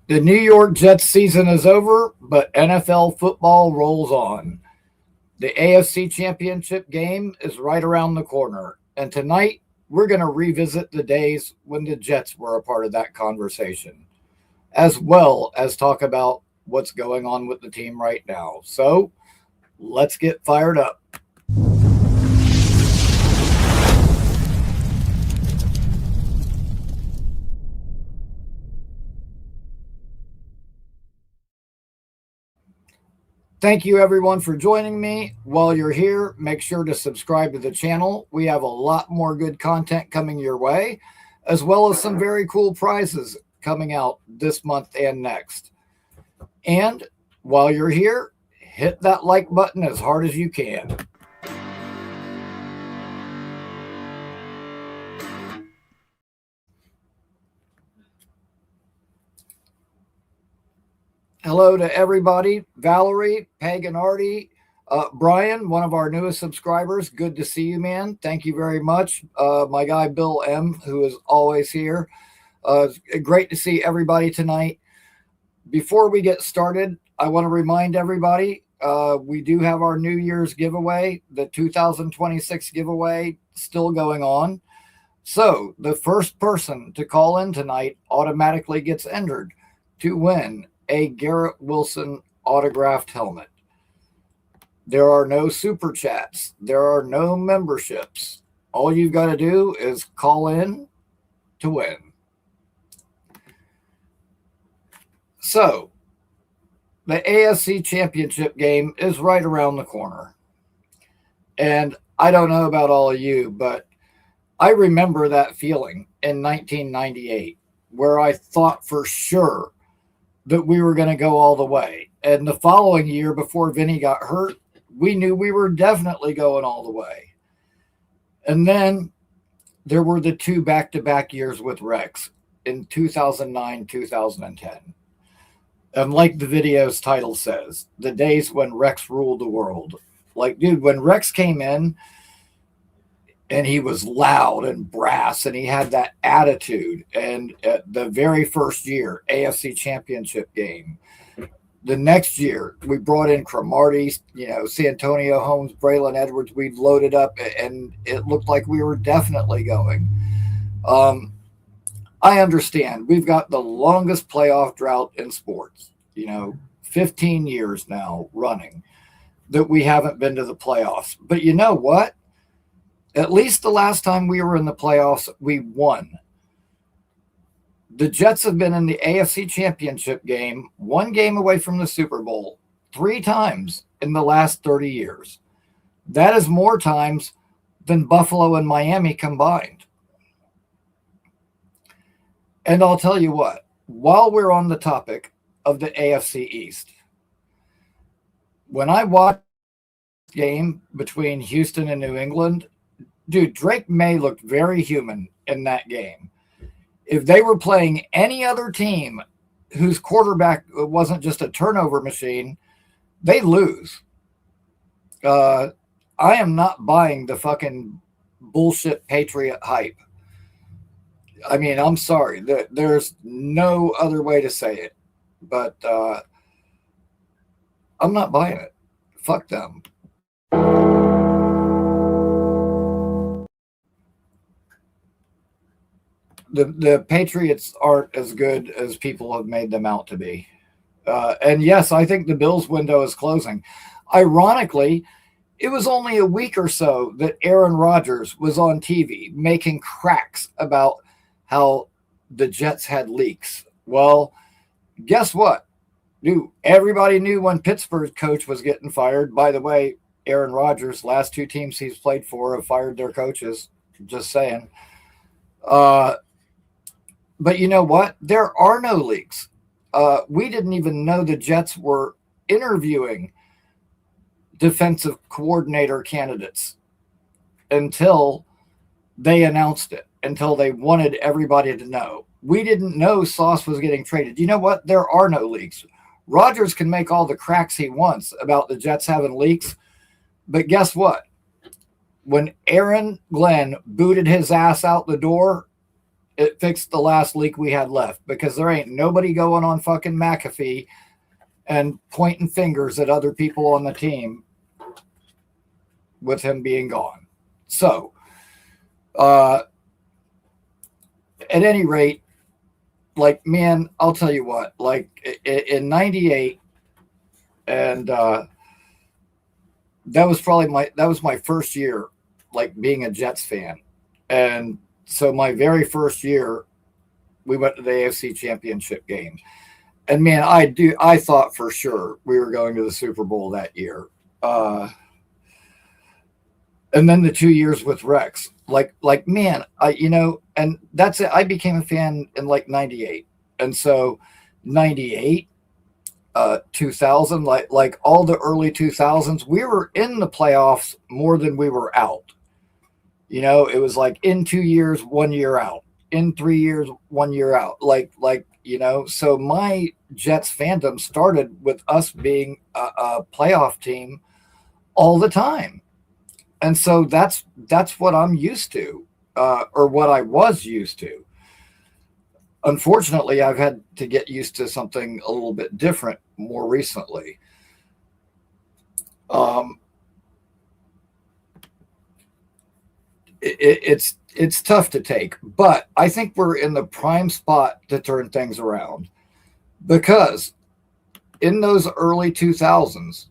The New York Jets season is over, but NFL football rolls on. The AFC Championship game is right around the corner. And tonight, we're going to revisit the days when the Jets were a part of that conversation, as well as talk about what's going on with the team right now. So let's get fired up. Thank you, everyone, for joining me. While you're here, make sure to subscribe to the channel. We have a lot more good content coming your way, as well as some very cool prizes coming out this month and next. And while you're here, hit that like button as hard as you can. Hello to everybody. Valerie, Peg and Artie, Brian, one of our newest subscribers. Good to see you, man. Thank you very much. My guy, Bill M., who is always here. Great to see everybody tonight. Before we get started, I want to remind everybody, we do have our New Year's giveaway, the 2026 giveaway, still going on. So the first person to call in tonight automatically gets entered to win a Garrett Wilson autographed helmet. There are no super chats. There are no memberships. All you've got to do is call in to win. So, the AFC Championship game is right around the corner. And I don't know about all of you, but I remember that feeling in 1998 where I thought for sure that we were going to go all the way. And the following year, before Vinny got hurt, we knew we were definitely going all the way. And then there were the two back-to-back years with Rex in 2009, 2010. And like the video's title says, the days when Rex ruled the world. Like, dude, when Rex came in and he was loud and brass and he had that attitude, and the very first year, AFC Championship game, the next year, we brought in Cromartie, Santonio Holmes, Braylon Edwards. We loaded up, and it looked like we were definitely going. I understand. We've got the longest playoff drought in sports, 15 years now running that we haven't been to the playoffs. But you know what? At least the last time we were in the playoffs, we won. The Jets have been in the AFC Championship game, one game away from the Super Bowl, 3 times in the last 30 years. That is more times than Buffalo and Miami combined. And I'll tell you what, while we're on the topic of the AFC East, when I watched the game between Houston and New England, dude, Drake May looked very human in that game. If they were playing any other team whose quarterback wasn't just a turnover machine, they lose. I am not buying the fucking bullshit Patriot hype. I mean, I'm sorry. There's no other way to say it. But I'm not buying it. Fuck them. The Patriots aren't as good as people have made them out to be. And yes, I think the Bills window is closing. Ironically, it was only a week or so that Aaron Rodgers was on TV making cracks about how the Jets had leaks. Well, guess what? Everybody knew when Pittsburgh's coach was getting fired. By the way, Aaron Rodgers, last 2 teams he's played for have fired their coaches. Just saying. But you know what? There are no leaks. We didn't even know the Jets were interviewing defensive coordinator candidates until they announced it, until they wanted everybody to know. We didn't know Sauce was getting traded. You know what? There are no leaks. Rodgers can make all the cracks he wants about the Jets having leaks, but guess what? When Aaron Glenn booted his ass out the door, it fixed the last leak we had left, because there ain't nobody going on fucking McAfee and pointing fingers at other people on the team with him being gone. So, at any rate, like, man, I'll tell you what, like in 98, and that was my first year, like, being a Jets fan. And so my very first year, we went to the AFC Championship game. And man, I thought for sure we were going to the Super Bowl that year. And then the 2 years with Rex, like man, and that's it. I became a fan in like 98. And so 98, 2000, like all the early 2000s, we were in the playoffs more than we were out. It was like in 2 years, 1 year out, in 3 years, 1 year out. So my Jets fandom started with us being a playoff team all the time. And so that's what I'm used to, or what I was used to. Unfortunately, I've had to get used to something a little bit different more recently. It's tough to take, but I think we're in the prime spot to turn things around, because in those early 2000s,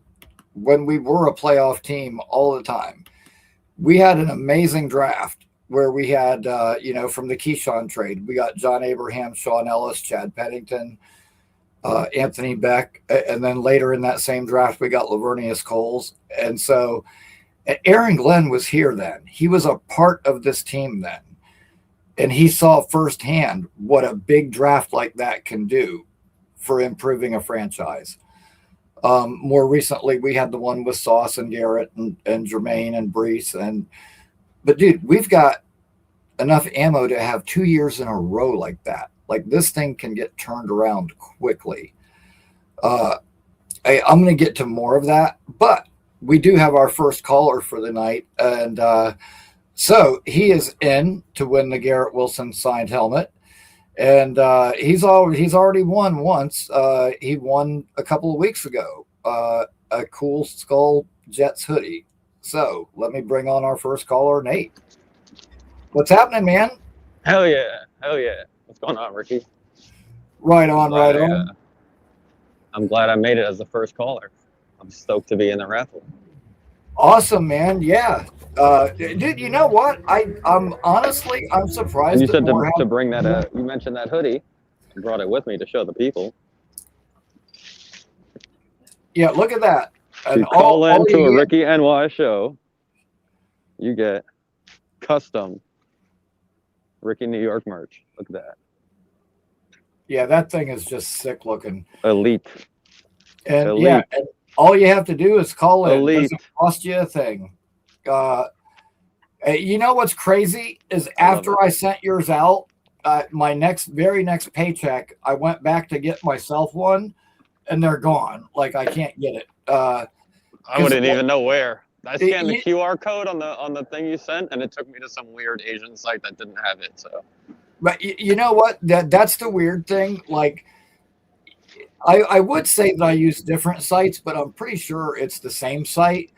when we were a playoff team all the time, we had an amazing draft where we had, from the Keyshawn trade, we got John Abraham, Sean Ellis, Chad Pennington, Anthony Beck, and then later in that same draft, we got Lavernius Coles. And so Aaron Glenn was here then. He was a part of this team then. And he saw firsthand what a big draft like that can do for improving a franchise. More recently, we had the one with Sauce and Garrett and Jermaine and Brees. But dude, we've got enough ammo to have 2 years in a row like that. Like, this thing can get turned around quickly. I'm going to get to more of that, but we do have our first caller for the night. And so he is in to win the Garrett Wilson signed helmet. And he's already won once. He won a couple of weeks ago, a Cool Skull Jets hoodie. So let me bring on our first caller, Nate. What's happening, man? Hell yeah. What's going on, Rickie? Right on. I'm glad I made it as the first caller. I'm stoked to be in the raffle. Awesome, man. Yeah. Dude, you know what? I'm surprised. And you said to bring that. You mentioned that hoodie. I brought it with me to show the people. Yeah, look at that. You call in to a Rickie NY show, you get custom Rickie New York merch. Look at that. Yeah, that thing is just sick looking. Elite. And yeah, and all you have to do is call in. Elite. It doesn't cost you a thing. You know what's crazy is after I sent yours out, my very next paycheck, I went back to get myself one, and they're gone. Like, I can't get it. I wouldn't even know where. I scanned the QR code on the thing you sent, and it took me to some weird Asian site that didn't have it. So, but you know what? That's the weird thing. Like, I would say that I use different sites, but I'm pretty sure it's the same site.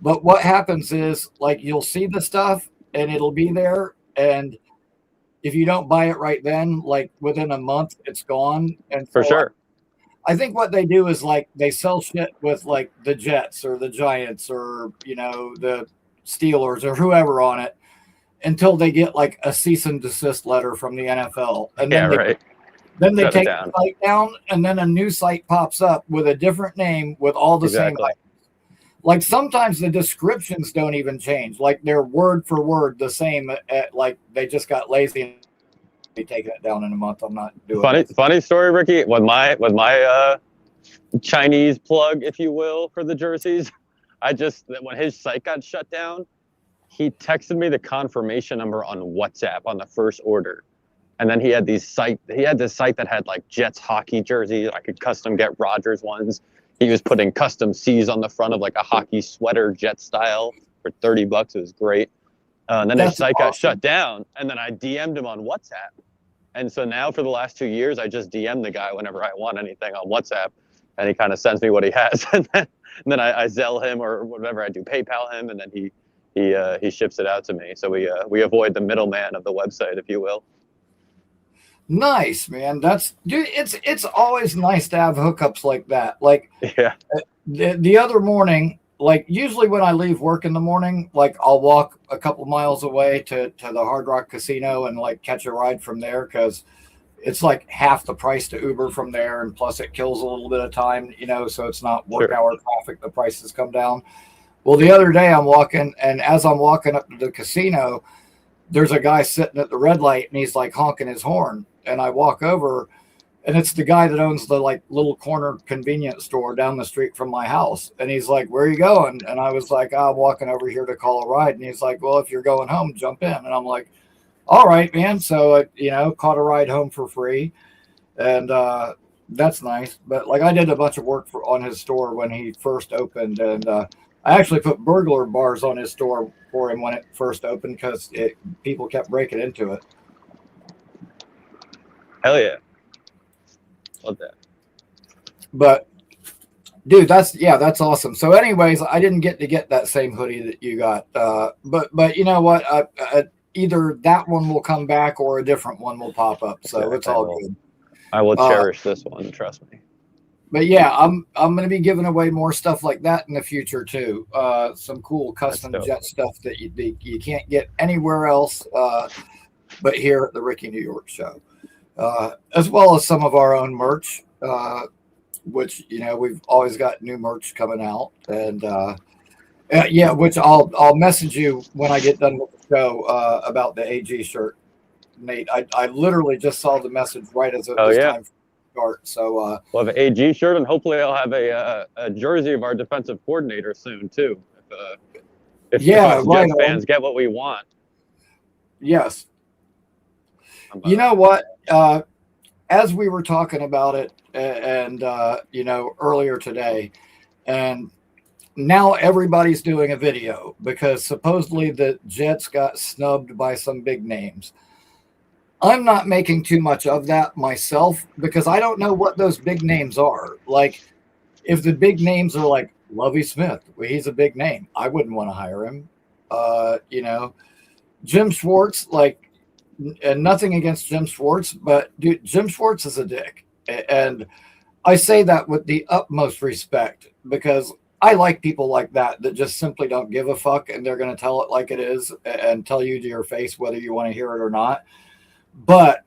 But what happens is, like, you'll see the stuff, and it'll be there, and if you don't buy it right then, like within a month, it's gone. And for sure. I think what they do is, like, they sell shit with, like, the Jets or the Giants or, the Steelers or whoever on it until they get, like, a cease and desist letter from the NFL. And then they take the site down, and then a new site pops up with a different name with all the same items. Like, sometimes the descriptions don't even change. Like, they're word for word the same. Like, they just got lazy and be taking it down in a month. I'm not doing funny story, Rickie. With my Chinese plug, if you will, for the jerseys, when his site got shut down, he texted me the confirmation number on WhatsApp on the first order, and then he had this site that had like Jets hockey jerseys. I could custom get Rodgers ones. He was putting custom C's on the front of like a hockey sweater, Jet style, for $30. It was great. And then his That's site got awesome. shut down, and then I DM'd him on WhatsApp. And so now for the last 2 years, I just DM the guy whenever I want anything on WhatsApp, and he kind of sends me what he has, and then I Zelle him or whatever. I do PayPal him, and then he ships it out to me. So we avoid the middleman of the website, if you will. Nice, man. Dude, it's always nice to have hookups like that. Like Yeah, the other morning, like usually when I leave work in the morning, like I'll walk a couple miles away to the Hard Rock Casino and like catch a ride from there, because it's like half the price to Uber from there, and plus it kills a little bit of time, so it's not work Sure. hour traffic. The prices come down. Well, the other day I'm walking, and as I'm walking up to the casino, there's a guy sitting at the red light, and he's like honking his horn. And I walk over, and it's the guy that owns the like little corner convenience store down the street from my house. And he's like, "Where are you going?" And I was like, "I'm walking over here to call a ride." And he's like, "Well, if you're going home, jump in." And I'm like, "All right, man." So caught a ride home for free, and that's nice. But like I did a bunch of work on his store when he first opened, and I actually put burglar bars on his store for him when it first opened, because people kept breaking into it. Hell yeah, love that. But dude, that's awesome. So anyways, I didn't get to get that same hoodie that you got, but you know what, either that one will come back or a different one will pop up, so it's all good. I will cherish this one, trust me. But yeah, I'm going to be giving away more stuff like that in the future too. Some cool custom jet stuff that you can't get anywhere else but here at the Rickie New York show. As well as some of our own merch, which we've always got new merch coming out, and which I'll message you when I get done with the show about the AG shirt, Nate. I literally just saw the message right as it was time to start. So we'll have an AG shirt, and hopefully I'll have a jersey of our defensive coordinator soon too. If us Jet fans get what we want. Yes. You know what? As we were talking about it, and earlier today, and now everybody's doing a video because supposedly the Jets got snubbed by some big names. I'm not making too much of that myself because I don't know what those big names are. Like, if the big names are like Lovie Smith, well, he's a big name. I wouldn't want to hire him. Jim Schwartz, like, and nothing against Jim Schwartz, but dude, Jim Schwartz is a dick. And I say that with the utmost respect because I like people like that just simply don't give a fuck, and they're going to tell it like it is and tell you to your face whether you want to hear it or not. But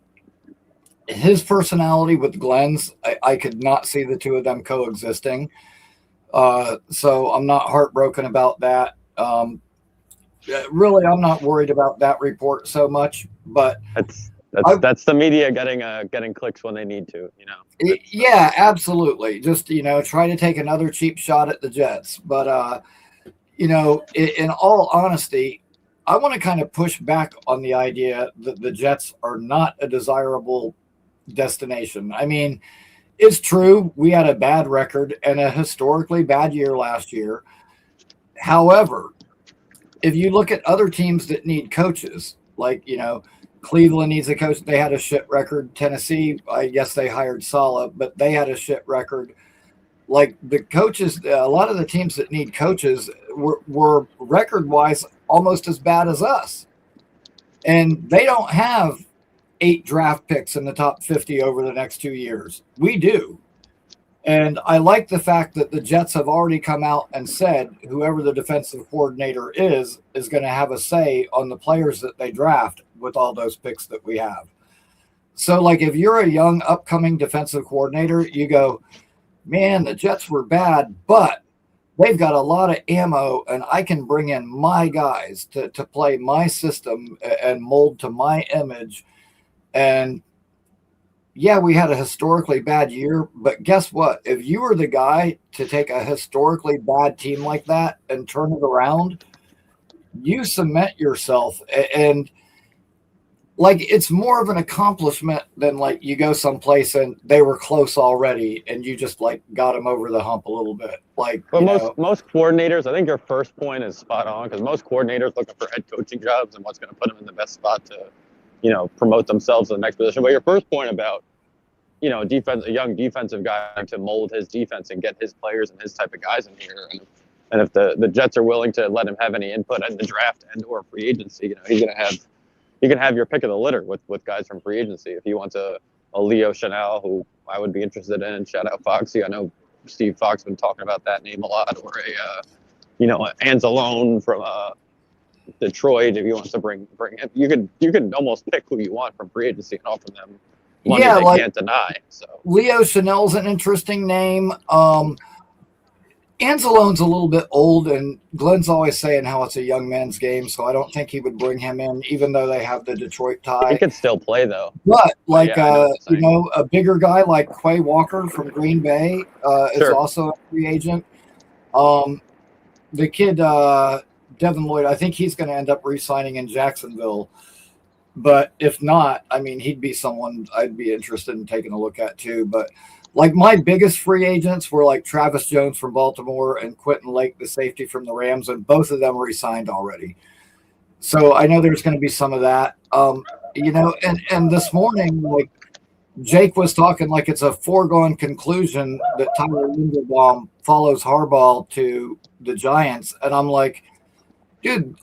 his personality with Glenn's, I could not see the two of them coexisting. So I'm not heartbroken about that. Really, I'm not worried about that report so much, but that's the media getting clicks when they need to, Yeah, absolutely. Just try to take another cheap shot at the Jets. But in all honesty, I want to kind of push back on the idea that the Jets are not a desirable destination. I mean, it's true we had a bad record and a historically bad year last year. However, if you look at other teams that need coaches, like, Cleveland needs a coach. They had a shit record. Tennessee, I guess they hired Saleh, but they had a shit record. Like, the coaches, a lot of the teams that need coaches were record-wise almost as bad as us. And they don't have 8 draft picks in the top 50 over the next 2 years. We do. And I like the fact that the Jets have already come out and said whoever the defensive coordinator is going to have a say on the players that they draft with all those picks that we have. So, like, if you're a young upcoming defensive coordinator, you go, man, the Jets were bad, but they've got a lot of ammo, and I can bring in my guys to play my system and mold to my image. And yeah, we had a historically bad year, but guess what? If you were the guy to take a historically bad team like that and turn it around, you cement yourself. And like it's more of an accomplishment than like you go someplace and they were close already and you just like got them over the hump a little bit. Like, But most coordinators, I think your first point is spot on, because most coordinators looking for head coaching jobs and what's going to put them in the best spot to, promote themselves to the next position. But your first point about, a young defensive guy to mold his defense and get his players and his type of guys in here, and if the Jets are willing to let him have any input in the draft and or free agency, he's going to have. You can have your pick of the litter with guys from free agency. If he wants a Leo Chanel, who I would be interested in, shout out Foxy. I know Steve Fox been talking about that name a lot, or Anzalone from Detroit. If he wants to bring him, you can almost pick who you want from free agency and offer them money they can't deny. So Leo Chanel's an interesting name. Anzalone's a little bit old, and Glenn's always saying how it's a young man's game, so I don't think he would bring him in, even though they have the Detroit tie. He could still play, though. But, a bigger guy like Quay Walker from Green Bay is also a free agent. The kid, Devin Lloyd, I think he's going to end up re-signing in Jacksonville. But if not, I mean, he'd be someone I'd be interested in taking a look at, too. But like my biggest free agents were like Travis Jones from Baltimore and Quentin Lake, the safety from the Rams, and both of them re-signed already. So I know there's going to be some of that. And this morning, like Jake was talking like it's a foregone conclusion that Tyler Linderbaum follows Harbaugh to the Giants. And I'm like, dude,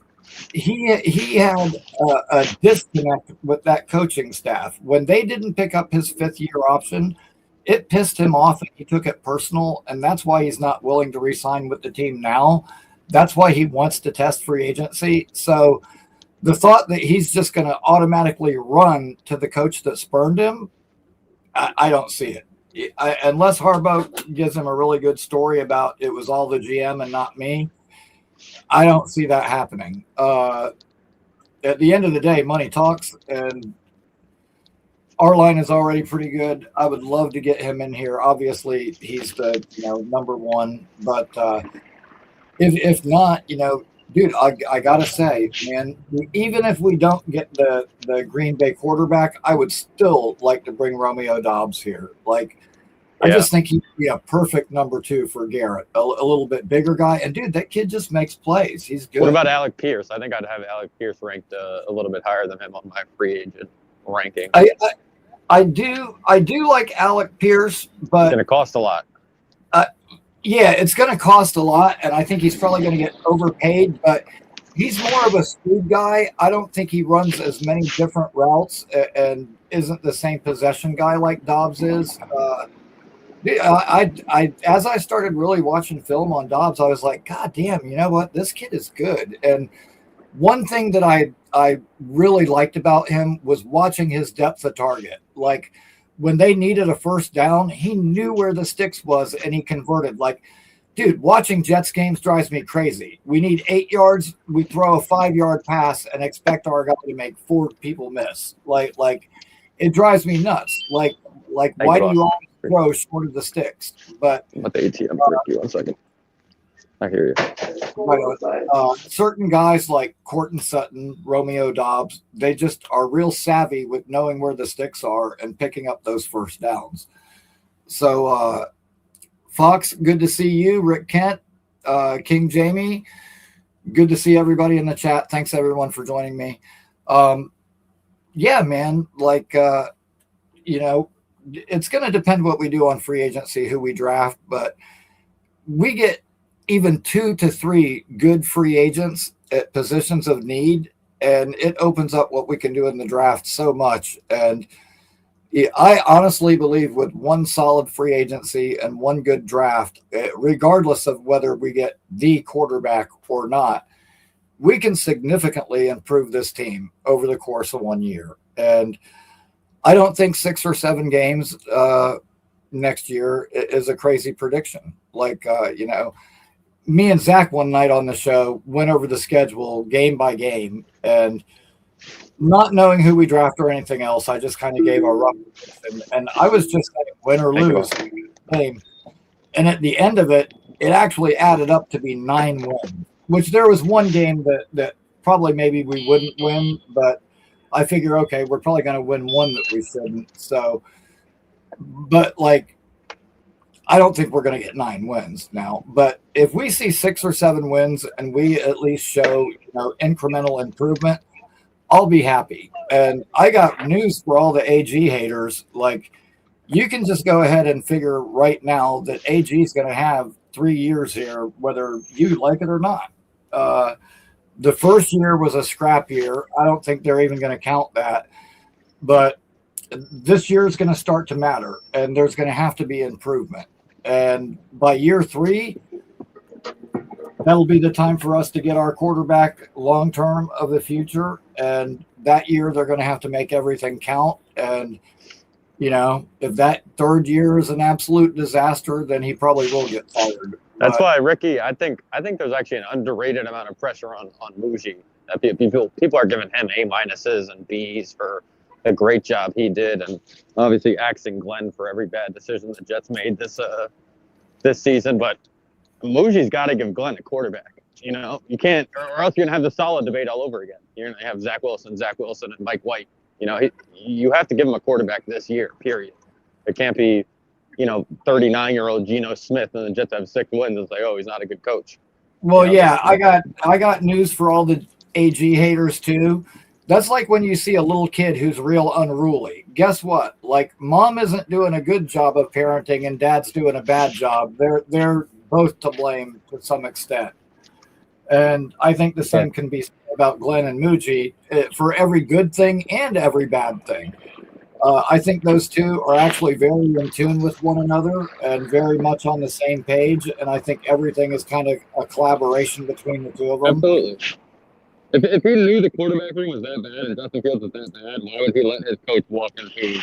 he had a disconnect with that coaching staff. When they didn't pick up his fifth-year option, it pissed him off and he took it personal, and that's why he's not willing to re-sign with the team now. That's why he wants to test free agency. So the thought that he's just going to automatically run to the coach that spurned him, I don't see it. Unless Harbaugh gives him a really good story about it was all the GM and not me, I don't see that happening. At the end of the day, money talks, and our line is already pretty good. I would love to get him in here. Obviously, he's the number one. But if not, dude, I gotta say, man, even if we don't get the Green Bay quarterback, I would still like to bring Romeo Doubs here. Like, I just think he'd be a perfect number two for Garrett. A little bit bigger guy, and dude, that kid just makes plays. He's good. What about Alec Pierce? I think I'd have Alec Pierce ranked a little bit higher than him on my free agent ranking. I do like Alec Pierce, but it's going to cost a lot. Yeah, it's going to cost a lot, and I think he's probably going to get overpaid, but he's more of a speed guy. I don't think he runs as many different routes and isn't the same possession guy like Dobbs is. As I started really watching film on Dobbs, I was like, God damn, you know what? This kid is good. And one thing that I really liked about him was watching his depth of target. Like, when they needed a first down, he knew where the sticks was and he converted. Like, dude, watching Jets games drives me crazy. We need 8 yards. We throw a 5-yard pass and expect our guy to make 4 people miss. Like it drives me nuts. Like why do you always throw short of the sticks? But I'm at the ATM for you 1 second. I hear you. Certain guys like Courtland Sutton, Romeo Doubs, they just are real savvy with knowing where the sticks are and picking up those first downs. So, Fox, good to see you. Rick Kent, King Jamie, good to see everybody in the chat. Thanks, everyone, for joining me. Yeah, man, it's going to depend what we do on free agency, who we draft, but we get even 2 to 3 good free agents at positions of need, and it opens up what we can do in the draft so much. And I honestly believe with one solid free agency and one good draft, regardless of whether we get the quarterback or not, we can significantly improve this team over the course of 1 year. And I don't think 6 or 7 games next year is a crazy prediction. Me and Zach one night on the show went over the schedule game by game, and not knowing who we draft or anything else, I just kind of gave a rough and I was just saying win or lose game. And at the end of it, it actually added up to be 9 wins, which there was one game that probably maybe we wouldn't win, but I figure, okay, we're probably going to win one that we shouldn't. So, but like, I don't think we're going to get 9 wins now. But if we see 6 or 7 wins and we at least show, incremental improvement, I'll be happy. And I got news for all the AG haters. Like, you can just go ahead and figure right now that AG is going to have 3 years here, whether you like it or not. The first year was a scrap year. I don't think they're even going to count that. But this year is going to start to matter, and there's going to have to be improvement. And by year 3, that'll be the time for us to get our quarterback long-term of the future. And that year, they're going to have to make everything count. And, if that 3rd year is an absolute disaster, then he probably will get fired. That's why, Rickie, I think there's actually an underrated amount of pressure on Muji. That people are giving him A- and B's for the great job he did, and obviously axing Glenn for every bad decision the Jets made this season. But Muji's got to give Glenn a quarterback. You can't, or else you're gonna have the solid debate all over again. You're gonna have Zach Wilson, and Mike White. You have to give him a quarterback this year. Period. It can't be, 39-year-old Geno Smith and the Jets have 6 wins. It's like, oh, he's not a good coach. Well, yeah, I got news for all the AG haters too. That's like when you see a little kid who's real unruly. Guess what? Like, mom isn't doing a good job of parenting and dad's doing a bad job. They're both to blame to some extent. And I think the same can be said about Glenn and Muji for every good thing and every bad thing. I think those two are actually very in tune with one another and very much on the same page. And I think everything is kind of a collaboration between the two of them. Absolutely. If he knew the quarterbacking was that bad and Justin Fields was that bad, why would he let his coach walk into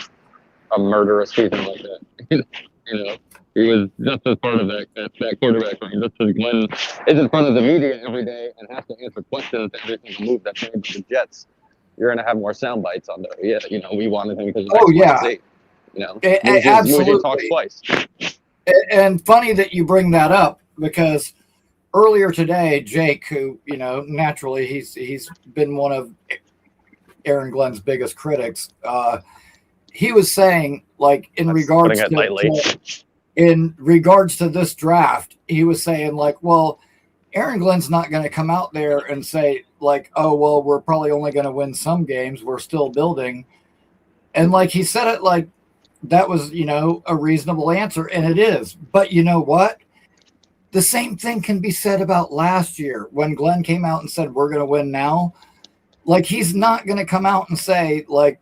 a murderous season like that? He was just as part of that quarterback thing. Just as Glenn is in front of the media every day and has to answer questions every single move that's made by the Jets, you're going to have more sound bites on there. Yeah, we wanted him because of X, Y, Z. Absolutely. Muji talks twice. And funny that you bring that up, because earlier today, Jake, who, naturally he's been one of Aaron Glenn's biggest critics, he was saying, like, in regards to this draft, he was saying, like, well, Aaron Glenn's not going to come out there and say, like, oh, well, we're probably only going to win some games. We're still building. And, like, he said it like that was, a reasonable answer, and it is. But you know what? The same thing can be said about last year when Glenn came out and said, we're going to win now. Like, he's not going to come out and say, like,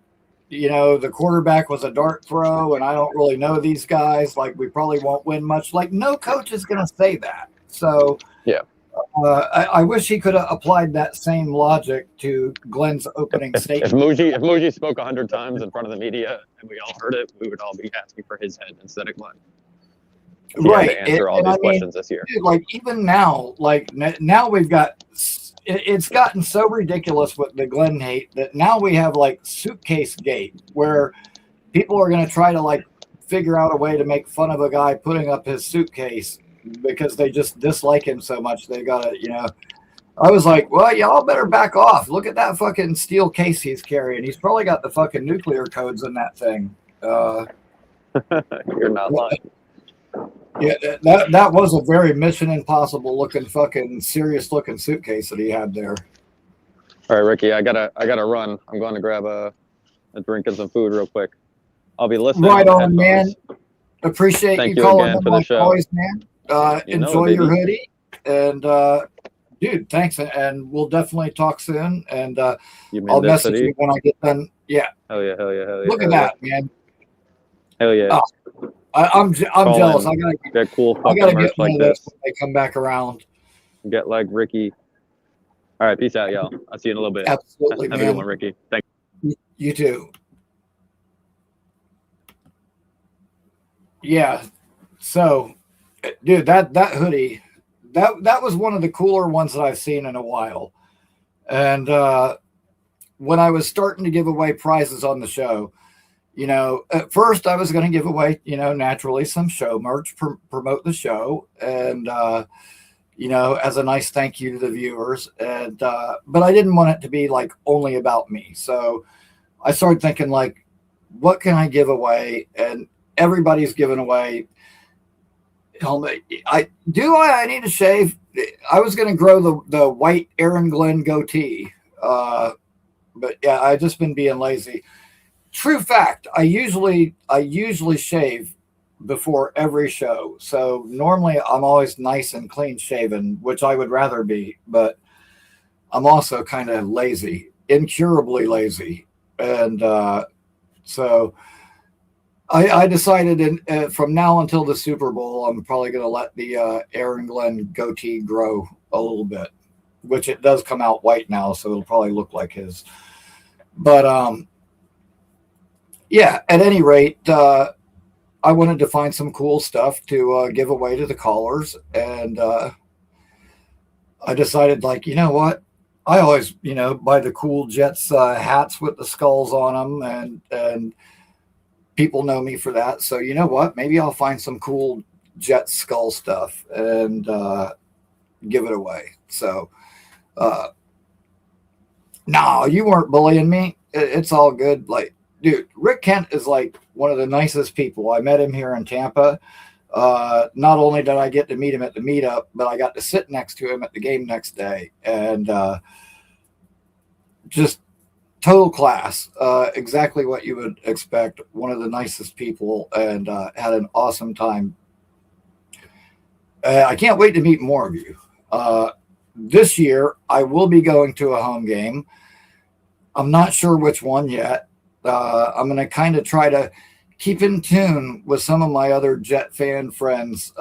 the quarterback was a dart throw and I don't really know these guys. Like, we probably won't win much. Like, no coach is going to say that. So, yeah. I wish he could have applied that same logic to Glenn's opening statement. If Muji spoke 100 times in front of the media and we all heard it, we would all be asking for his head instead of Glenn. Right. To answer all these questions this year. Dude, like, even now, now we've got it's gotten so ridiculous with the Glenn hate that now we have, like, suitcase gate, where people are going to try to, like, figure out a way to make fun of a guy putting up his suitcase because they just dislike him so much. They got to, I was like, well, y'all better back off. Look at that fucking steel case he's carrying. He's probably got the fucking nuclear codes in that thing. You're not lying. Yeah, that was a very Mission Impossible looking, fucking serious looking suitcase that he had there. All right, Rickie, I gotta run. I'm going to grab a drink and some food real quick. I'll be listening. Right on, man. Appreciate Thank you you calling again in for the like show. always, man. Enjoy your hoodie, and dude, thanks, and we'll definitely talk soon. And I'll message you when I get done. Yeah. Hell yeah. Look at that, man. Hell yeah. Oh, I'm jealous. I gotta get cool. I gotta get like one of those when they come back around. Get like Rickie. All right, peace out, y'all. I'll see you in a little bit. Absolutely, Have man. a good one, Rickie. Thank you. You too. Yeah. So, dude, that hoodie, that was one of the cooler ones that I've seen in a while. And when I was starting to give away prizes on the show, at first I was going to give away, naturally some show merch, promote the show, and as a nice thank you to the viewers. And but I didn't want it to be like only about me. So I started thinking, like, what can I give away? And everybody's giving away helmet. I need to shave. I was going to grow the white Aaron Glenn goatee. But yeah, I've just been being lazy. True fact, I usually shave before every show. So normally I'm always nice and clean shaven, which I would rather be, but I'm also kind of lazy, incurably lazy. And so I decided from now until the Super Bowl, I'm probably going to let the Aaron Glenn goatee grow a little bit, which it does come out white now, so it'll probably look like his. But yeah, at any rate, I wanted to find some cool stuff to give away to the callers, and I decided, like, you know what? I always, buy the cool Jets hats with the skulls on them, and people know me for that. So you know what? Maybe I'll find some cool Jets skull stuff and give it away. So, no, you weren't bullying me. It's all good. Like, dude, Rick Kent is like one of the nicest people. I met him here in Tampa. Not only did I get to meet him at the meetup, but I got to sit next to him at the game next day, and just total class. Exactly what you would expect. One of the nicest people, and had an awesome time. I can't wait to meet more of you. This year, I will be going to a home game. I'm not sure which one yet. I'm going to kind of try to keep in tune with some of my other Jet fan friends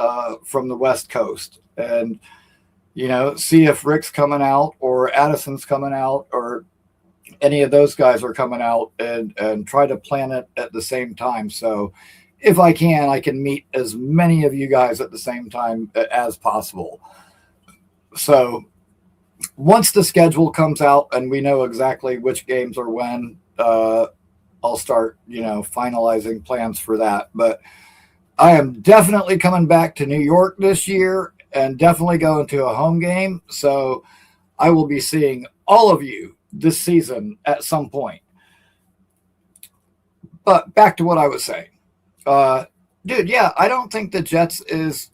from the West Coast, and see if Rick's coming out or Addison's coming out or any of those guys are coming out, and try to plan it at the same time. So if I can meet as many of you guys at the same time as possible. So once the schedule comes out and we know exactly which games are when, I'll start, finalizing plans for that. But I am definitely coming back to New York this year and definitely going to a home game. So I will be seeing all of you this season at some point. But back to what I was saying. Dude, yeah, I don't think the Jets is,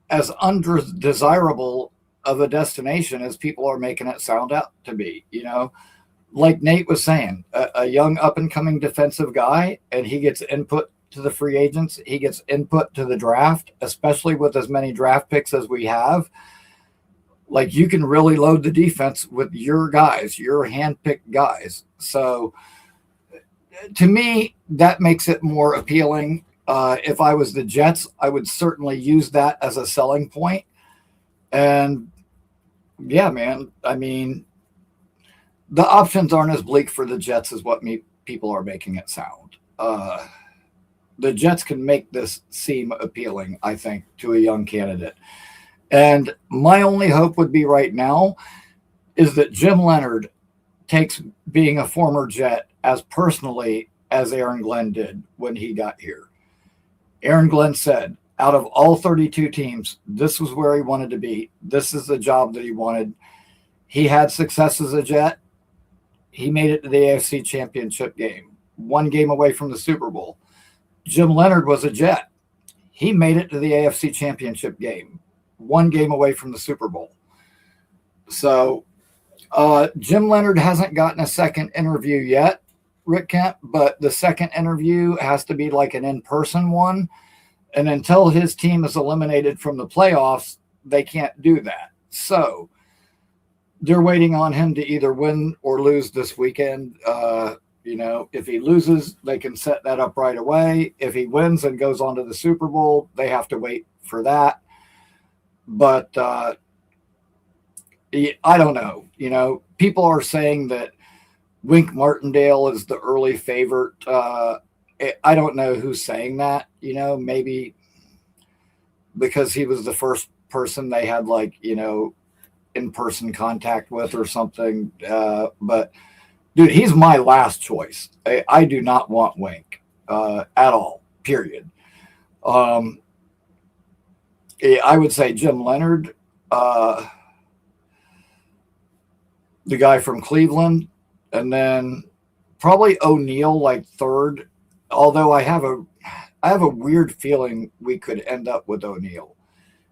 as undesirable of a destination as people are making it sound out to be. Like Nate was saying, a young up-and-coming defensive guy, and he gets input to the free agents. He gets input to the draft, especially with as many draft picks as we have. Like, you can really load the defense with your guys, your hand-picked guys. So, to me, that makes it more appealing. If I was the Jets, I would certainly use that as a selling point. And, yeah, man, I mean, the options aren't as bleak for the Jets as what people are making it sound. The Jets can make this seem appealing, I think, to a young candidate. And my only hope would be right now is that Jim Leonard takes being a former Jet as personally as Aaron Glenn did when he got here. Aaron Glenn said, out of all 32 teams, this was where he wanted to be. This is the job that he wanted. He had success as a Jet. He made it to the AFC Championship game, one game away from the Super Bowl. Jim Leonard was a Jet. He made it to the AFC Championship game, one game away from the Super Bowl. So Jim Leonard hasn't gotten a second interview yet, Rick Kent, but the second interview has to be like an in-person one. And until his team is eliminated from the playoffs, they can't do that. So they're waiting on him to either win or lose this weekend. If he loses, they can set that up right away. If he wins and goes on to the Super Bowl, they have to wait for that. But I don't know. People are saying that Wink Martindale is the early favorite. I don't know who's saying that, maybe because he was the first person they had in-person contact with or something. But dude, he's my last choice. I do not want Wink at all, period. I would say Jim Leonard, the guy from Cleveland, and then probably O'Neal like third. Although I have a weird feeling we could end up with O'Neal.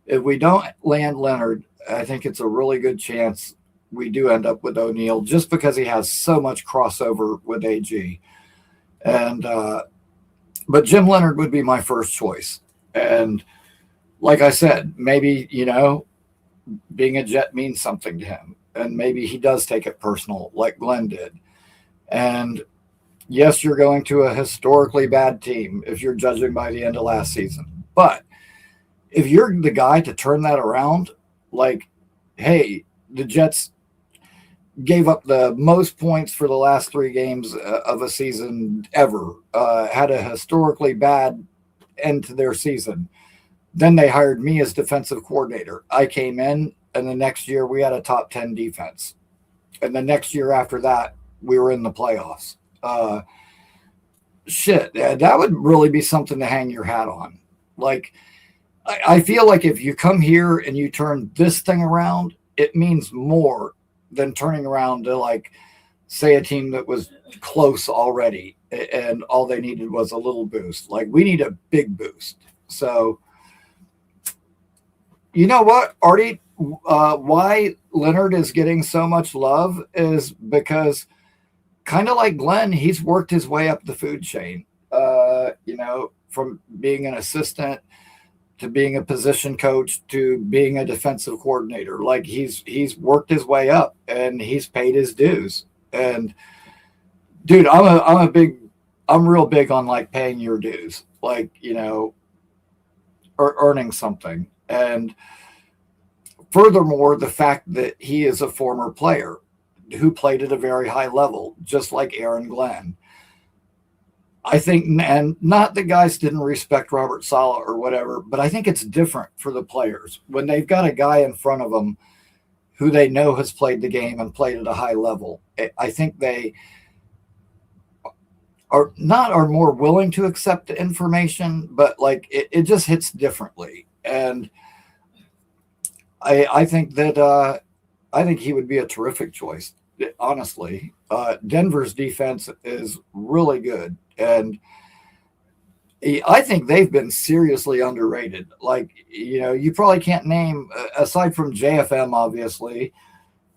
If we don't land Leonard, I think it's a really good chance we do end up with O'Neal just because he has so much crossover with AG. And but Jim Leonard would be my first choice. And like I said, maybe, being a Jet means something to him. And maybe he does take it personal like Glenn did. And yes, you're going to a historically bad team if you're judging by the end of last season. But if you're the guy to turn that around, like, hey, the Jets gave up the most points for the last 3 games of a season ever, had a historically bad end to their season. Then they hired me as defensive coordinator. I came in, and the next year we had a top 10 defense. And the next year after that, we were in the playoffs. That would really be something to hang your hat on. Like, I feel like if you come here and you turn this thing around, it means more than turning around to, like, say a team that was close already and all they needed was a little boost. Like, we need a big boost. So, you know what, Artie, why Leonard is getting so much love is because, kind of like Glenn, he's worked his way up the food chain, from being an assistant to being a position coach to being a defensive coordinator. Like, he's worked his way up and he's paid his dues. And dude, I'm real big on, like, paying your dues, like, or earning something. And furthermore, the fact that he is a former player who played at a very high level, just like Aaron Glenn. I think, and not that guys didn't respect Robert Saleh or whatever, but I think it's different for the players when they've got a guy in front of them who they know has played the game and played at a high level. I think they are more willing to accept the information, but, like, it just hits differently. And I think that I think he would be a terrific choice, honestly. Denver's defense is really good, and I think they've been seriously underrated. Like, you probably can't name, aside from JFM, obviously,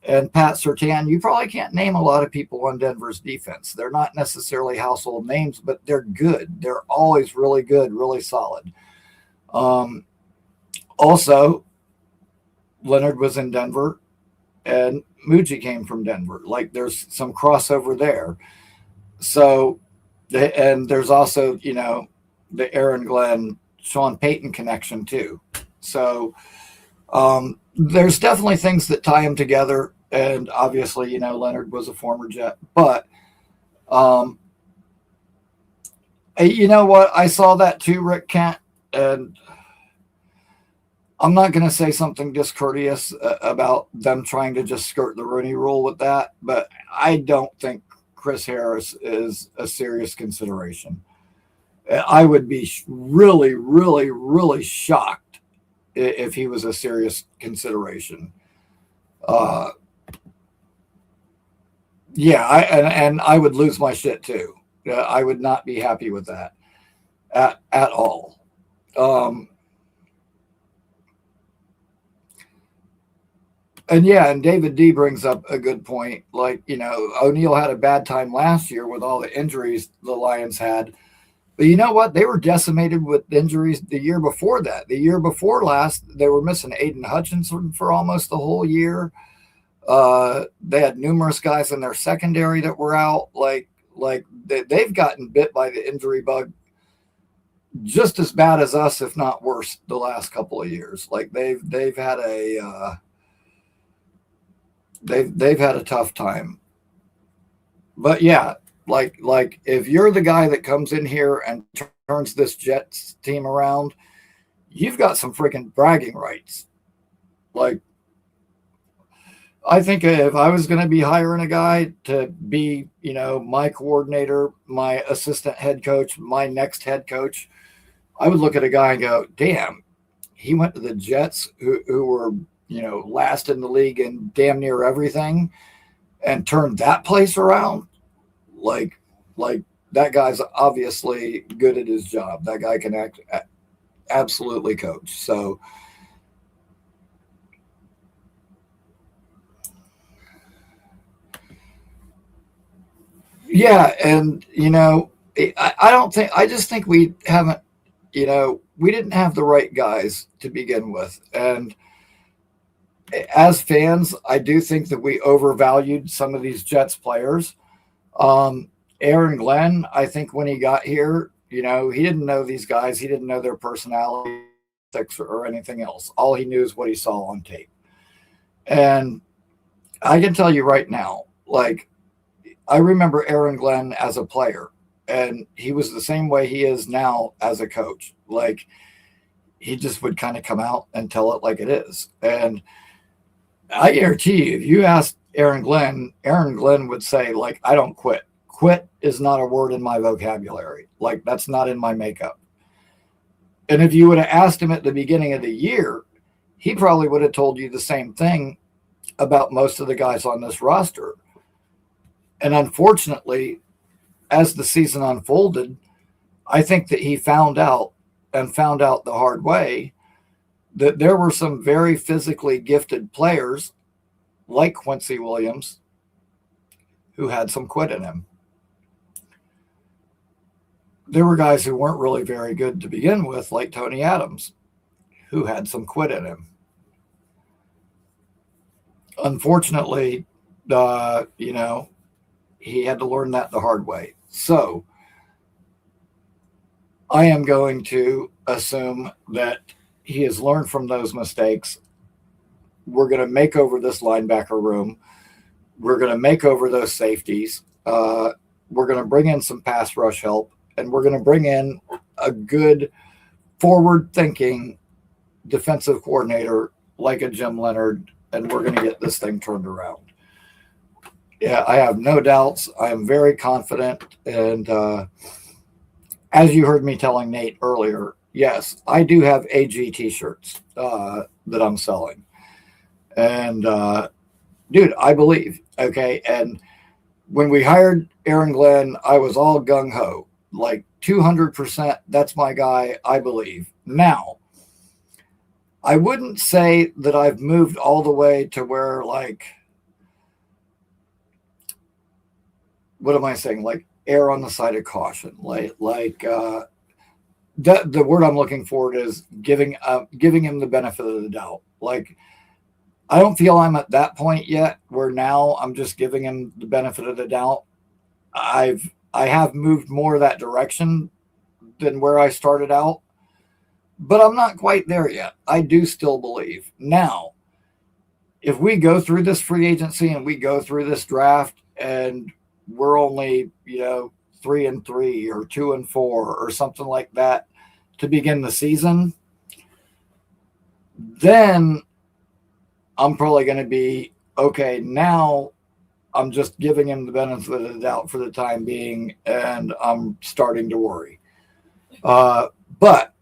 and Pat Surtain, you probably can't name a lot of people on Denver's defense. They're not necessarily household names, but they're good. They're always really good, really solid. Also, Leonard was in Denver, and Muji came from Denver. Like, there's some crossover there. So, and there's also, the Aaron Glenn, Sean Payton connection too. So, there's definitely things that tie them together. And obviously, Leonard was a former Jet. But, you know what? I saw that too, Rick Kent. And I'm not going to say something discourteous about them trying to just skirt the Rooney Rule with that, but I don't think Chris Harris is a serious consideration. I would be really, really, really shocked if he was a serious consideration. And I would lose my shit too. I would not be happy with that at all. And David D brings up a good point. Like, O'Neal had a bad time last year with all the injuries the Lions had. But you know what? They were decimated with injuries the year before that. The year before last, they were missing Aiden Hutchinson for almost the whole year. They had numerous guys in their secondary that were out. Like they've gotten bit by the injury bug just as bad as us, if not worse, the last couple of years. Like, they've had a they've had a tough time. But yeah, like if you're the guy that comes in here and turns this Jets team around, you've got some freaking bragging rights. Like, I think if I was going to be hiring a guy to be, my coordinator, my assistant head coach, my next head coach, I would look at a guy and go, damn, he went to the Jets who were, last in the league in damn near everything and turned that place around. Like, Like, that guy's obviously good at his job. That guy can absolutely coach. So, yeah, and I don't think. I just think we haven't. We didn't have the right guys to begin with, and as fans, I do think that we overvalued some of these Jets players. Um, Aaron Glenn, I think when he got here, he didn't know these guys. He didn't know their personality or anything else. All he knew is what he saw on tape. And I can tell you right now, like, I remember Aaron Glenn as a player, and he was the same way he is now as a coach. Like, he just would kind of come out and tell it like it is. And I guarantee you, if you asked Aaron Glenn would say, like, I don't quit. Quit is not a word in my vocabulary. Like, that's not in my makeup. And if you would have asked him at the beginning of the year, he probably would have told you the same thing about most of the guys on this roster. And unfortunately, as the season unfolded, I think that he found out the hard way that there were some very physically gifted players like Quincy Williams who had some quit in him. There were guys who weren't really very good to begin with, like Tony Adams, who had some quit in him. Unfortunately, he had to learn that the hard way. So I am going to assume that he has learned from those mistakes. We're going to make over this linebacker room. We're going to make over those safeties. We're going to bring in some pass rush help, and we're going to bring in a good forward-thinking defensive coordinator like a Jim Leonard, and we're going to get this thing turned around. Yeah, I have no doubts. I am very confident. And as you heard me telling Nate earlier, yes, I do have AG t-shirts that I'm selling. And, dude, I believe. Okay. And when we hired Aaron Glenn, I was all gung-ho. Like 200%, that's my guy, I believe. Now, I wouldn't say that I've moved all the way to where, like, what am I saying? Like, err on the side of caution. The word I'm looking for is giving him the benefit of the doubt. Like, I don't feel I'm at that point yet where now I'm just giving him the benefit of the doubt. I have moved more that direction than where I started out, but I'm not quite there yet. I do still believe. Now, if we go through this free agency and we go through this draft and we're only, 3-3 or 2-4 or something like that to begin the season, then I'm probably going to be, okay, now I'm just giving him the benefit of the doubt for the time being, and I'm starting to worry. But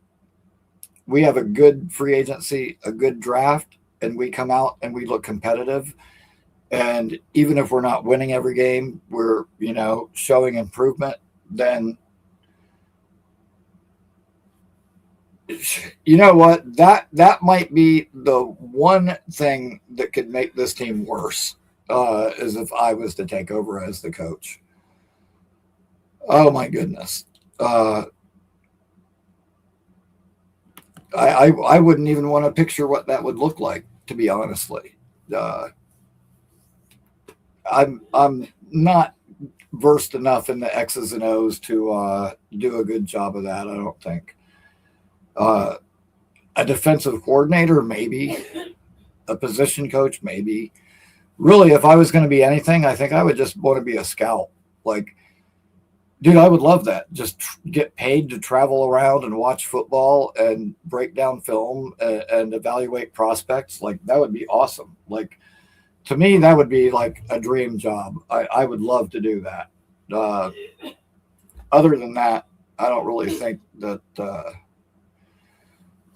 we have a good free agency, a good draft, and we come out and we look competitive. And even if we're not winning every game, we're, showing improvement, then you know what? That might be the one thing that could make this team worse, is if I was to take over as the coach. Oh my goodness. I wouldn't even want to picture what that would look like, to be honestly. I'm not versed enough in the X's and O's to do a good job of that, I don't think. A defensive coordinator, maybe. A position coach, maybe. Really, if I was going to be anything, I think I would just want to be a scout. Like, dude, I would love that. Just get paid to travel around and watch football and break down film and evaluate prospects. Like, that would be awesome. Like, to me, that would be like a dream job. I would love to do that. Other than that, I don't really think that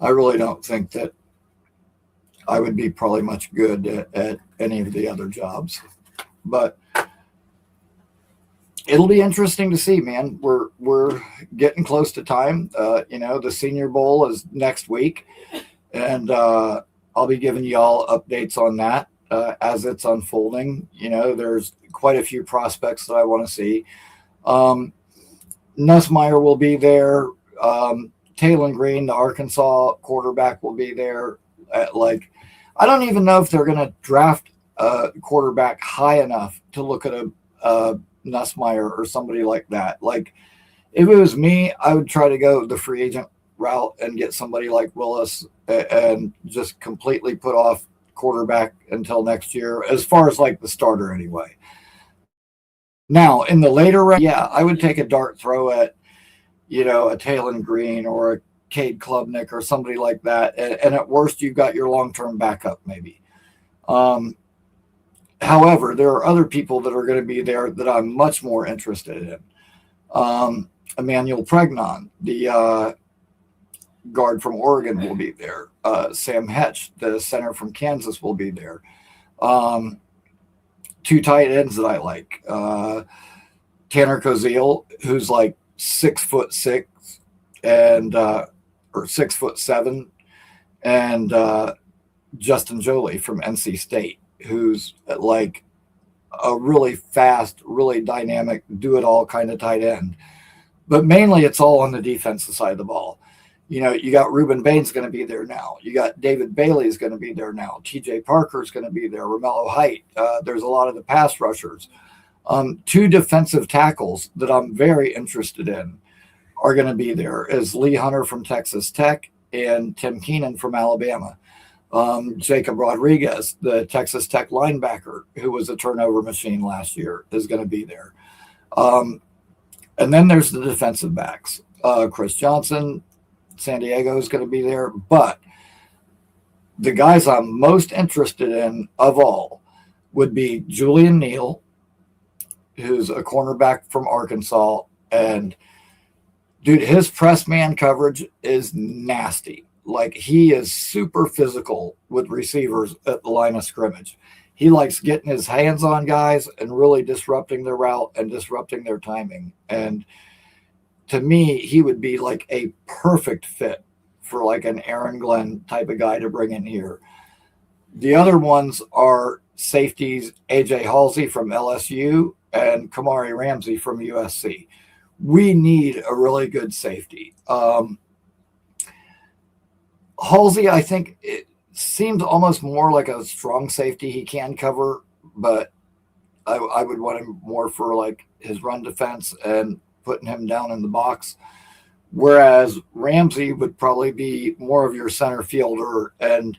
I really don't think that I would be probably much good at any of the other jobs. But it'll be interesting to see, man. We're getting close to time. The Senior Bowl is next week, and I'll be giving y'all updates on that as it's unfolding. There's quite a few prospects that I want to see. Nussmeier will be there. Taylor Green, the Arkansas quarterback, will be there. I don't even know if they're going to draft a quarterback high enough to look at a Nussmeier or somebody like that. Like, if it was me, I would try to go the free agent route and get somebody like Willis and just completely put off quarterback until next year, as far as like the starter anyway. Now, in the later round, yeah, I would take a dart throw at, a Taylor Green or a Cade Klubnik or somebody like that. And at worst, you've got your long-term backup maybe. However, there are other people that are going to be there that I'm much more interested in. Emmanuel Pregnon, the guard from Oregon, will be there. Sam Hetch, the center from Kansas, will be there. Two tight ends that I like. Tanner Koziel, who's like 6'6" and or 6'7", and Justin Jolie from NC State, who's like a really fast, really dynamic, do-it-all kind of tight end. But mainly it's all on the defensive side of the ball. You got Reuben Baines going to be there now. You got David Bailey is going to be there now. TJ Parker is going to be there. Romello Height. There's a lot of the pass rushers. Two defensive tackles that I'm very interested in are going to be there, is Lee Hunter from Texas Tech and Tim Keenan from Alabama. Jacob Rodriguez, the Texas Tech linebacker, who was a turnover machine last year, is going to be there. And then there's the defensive backs. Chris Johnson, San Diego, is going to be there. But the guys I'm most interested in of all would be Julian Neal, who's a cornerback from Arkansas. And, dude, his press man coverage is nasty. Like, he is super physical with receivers at the line of scrimmage. He likes getting his hands on guys and really disrupting their route and disrupting their timing. And to me, he would be like a perfect fit for like an Aaron Glenn type of guy to bring in here. The other ones are safeties, AJ Halsey from LSU and Kamari Ramsey from USC. We need a really good safety. Halsey, I think it seems almost more like a strong safety. He can cover, but I would want him more for like his run defense and putting him down in the box. Whereas Ramsey would probably be more of your center fielder. And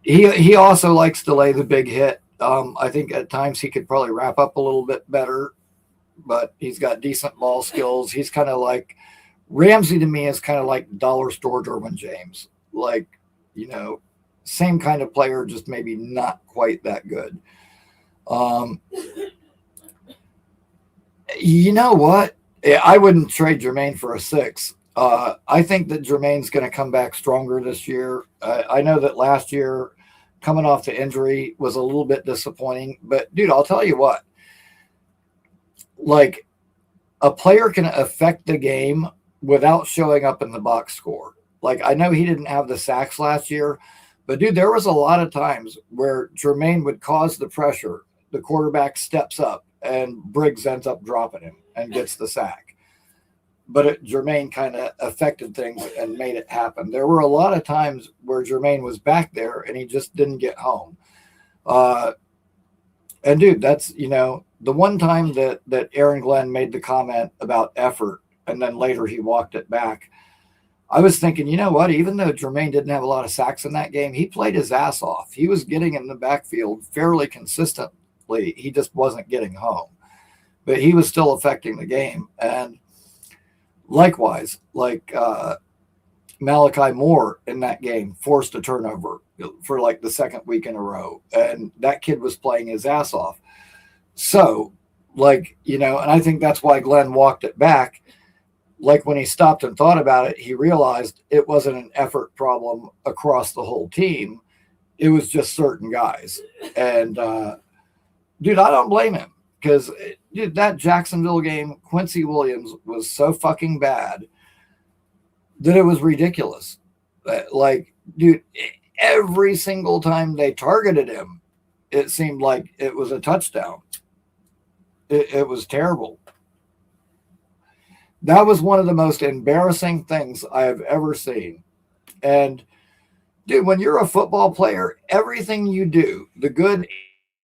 he also likes to lay the big hit. I think at times he could probably wrap up a little bit better, but he's got decent ball skills. He's kind of like, Ramsey to me is kind of like dollar store Derwin James. Like, same kind of player, just maybe not quite that good. You know what? I wouldn't trade Jermaine for a 6. I think that Jermaine's going to come back stronger this year. I know that last year, coming off the injury, was a little bit disappointing. But, dude, I'll tell you what. Like, a player can affect the game without showing up in the box score. Like, I know he didn't have the sacks last year, but, dude, there was a lot of times where Jermaine would cause the pressure. The quarterback steps up, and Briggs ends up dropping him and gets the sack. But Jermaine kind of affected things and made it happen. There were a lot of times where Jermaine was back there, and he just didn't get home. And, dude, that's, the one time that Aaron Glenn made the comment about effort, and then later he walked it back, I was thinking, you know what? Even though Jermaine didn't have a lot of sacks in that game, he played his ass off. He was getting in the backfield fairly consistently. He just wasn't getting home. But he was still affecting the game. And likewise, like Malachi Moore in that game forced a turnover for like the second week in a row. And that kid was playing his ass off. So, like, and I think that's why Glenn walked it back. Like, when he stopped and thought about it, he realized it wasn't an effort problem across the whole team. It was just certain guys. And, dude, I don't blame him. because that Jacksonville game, Quincy Williams was so fucking bad that it was ridiculous. Like, dude, every single time they targeted him, it seemed like it was a touchdown. It was terrible. That was one of the most embarrassing things I have ever seen. And, dude, when you're a football player, everything you do, the good and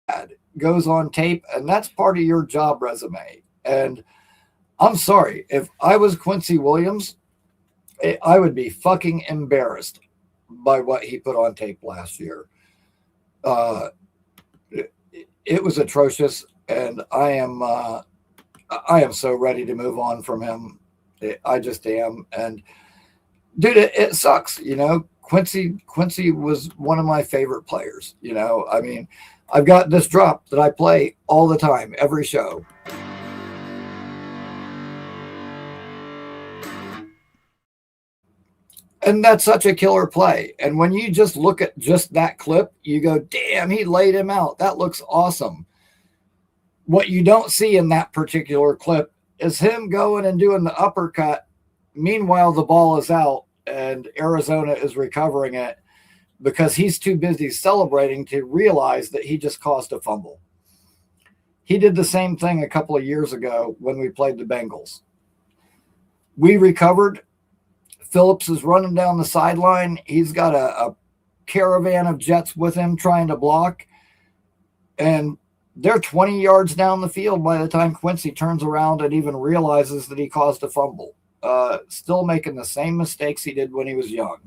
bad, goes on tape, and that's part of your job resume. And I'm sorry, if I was Quincy Williams, I would be fucking embarrassed by what he put on tape last year. It was atrocious, and I am so ready to move on from him. I just am. And dude, it sucks. Quincy was one of my favorite players. I mean, I've got this drop that I play all the time, every show. And that's such a killer play. And when you just look at just that clip, you go, damn, he laid him out. That looks awesome. What you don't see in that particular clip is him going and doing the uppercut. Meanwhile, the ball is out and Arizona is recovering it because he's too busy celebrating to realize that he just caused a fumble. He did the same thing a couple of years ago when we played the Bengals. We recovered. Phillips is running down the sideline. He's got a caravan of Jets with him trying to block. And they're 20 yards down the field by the time Quincy turns around and even realizes that he caused a fumble. Still making the same mistakes he did when he was young.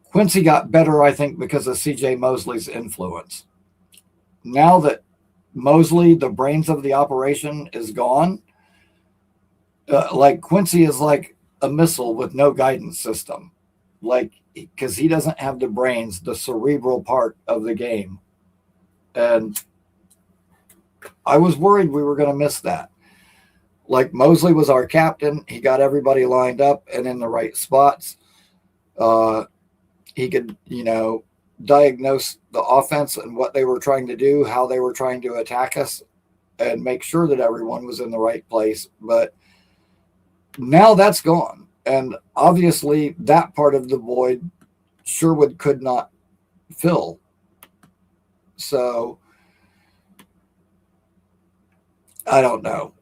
Quincy got better, I think, because of C.J. Mosley's influence. Now that Mosley, the brains of the operation, is gone, like Quincy is like a missile with no guidance system, like, because he doesn't have the brains, the cerebral part of the game. And I was worried we were going to miss that. Like, Mosley was our captain. He got everybody lined up and in the right spots. He could, diagnose the offense and what they were trying to do, how they were trying to attack us, and make sure that everyone was in the right place. But now that's gone. And obviously that part of the void Sherwood could not fill. So I don't know.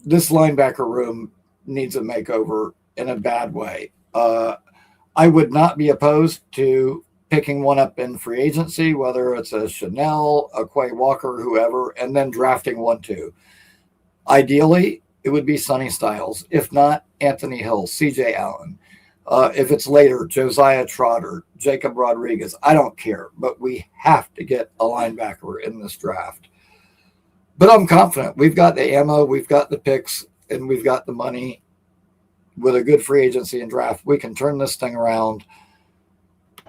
This linebacker room needs a makeover in a bad way. I would not be opposed to picking one up in free agency, whether it's a Chanel, a Quay Walker, whoever, and then drafting one too. Ideally, it would be Sonny Styles. If not, Anthony Hill, CJ Allen. If it's later, Josiah Trotter, Jacob Rodriguez. I don't care, but we have to get a linebacker in this draft. But I'm confident. We've got the ammo, we've got the picks, and we've got the money. With a good free agency and draft, we can turn this thing around.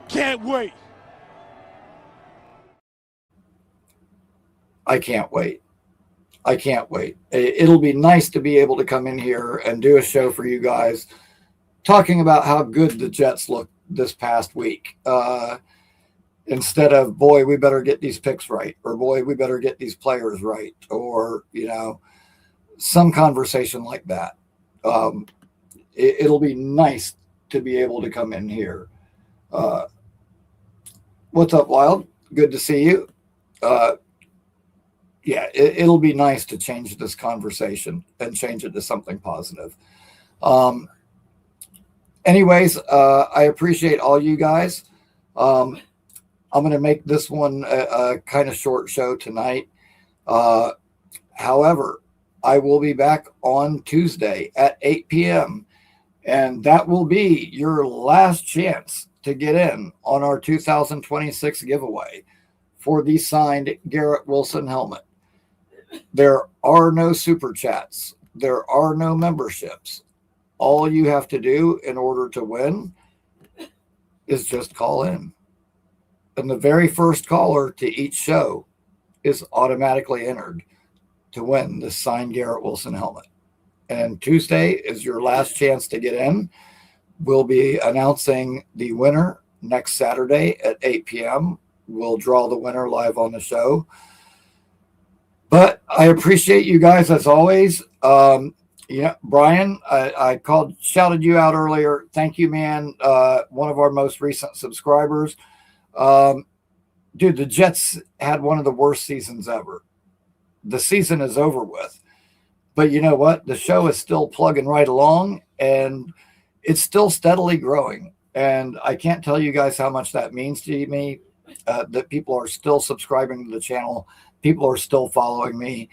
Can't wait. I can't wait. I can't wait. It'll be nice to be able to come in here and do a show for you guys talking about how good the Jets looked this past week. Instead of, boy, we better get these picks right, or boy, we better get these players right, or, some conversation like that. It'll be nice to be able to come in here. What's up, Wild? Good to see you. It'll be nice to change this conversation and change it to something positive. Anyways, I appreciate all you guys. I'm going to make this one a kind of short show tonight. However, I will be back on Tuesday at 8 p.m. And that will be your last chance to get in on our 2026 giveaway for the signed Garrett Wilson helmet. There are no super chats. There are no memberships. All you have to do in order to win is just call in. And the very first caller to each show is automatically entered to win the signed Garrett Wilson helmet. And Tuesday is your last chance to get in. We'll be announcing the winner next Saturday at 8 p.m. We'll draw the winner live on the show. But I appreciate you guys as always. Brian, I shouted you out earlier. Thank you, man. One of our most recent subscribers. Dude, the Jets had one of the worst seasons ever. The season is over with. But you know what? The show is still plugging right along, and it's still steadily growing. And I can't tell you guys how much that means to me, that people are still subscribing to the channel. People are still following me.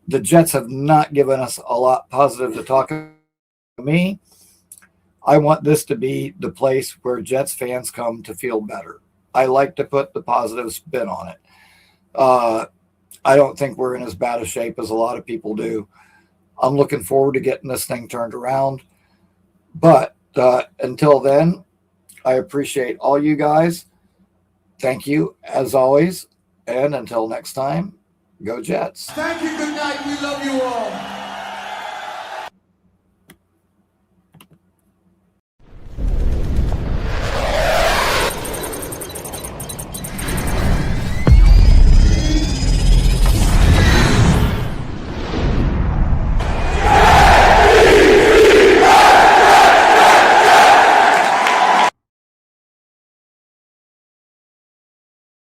The Jets have not given us a lot positive to talk to me. I want this to be the place where Jets fans come to feel better. I like to put the positive spin on it. I don't think we're in as bad a shape as a lot of people do. I'm looking forward to getting this thing turned around. But until then, I appreciate all you guys. Thank you, as always. And until next time, go Jets. Thank you. Good night. We love you all.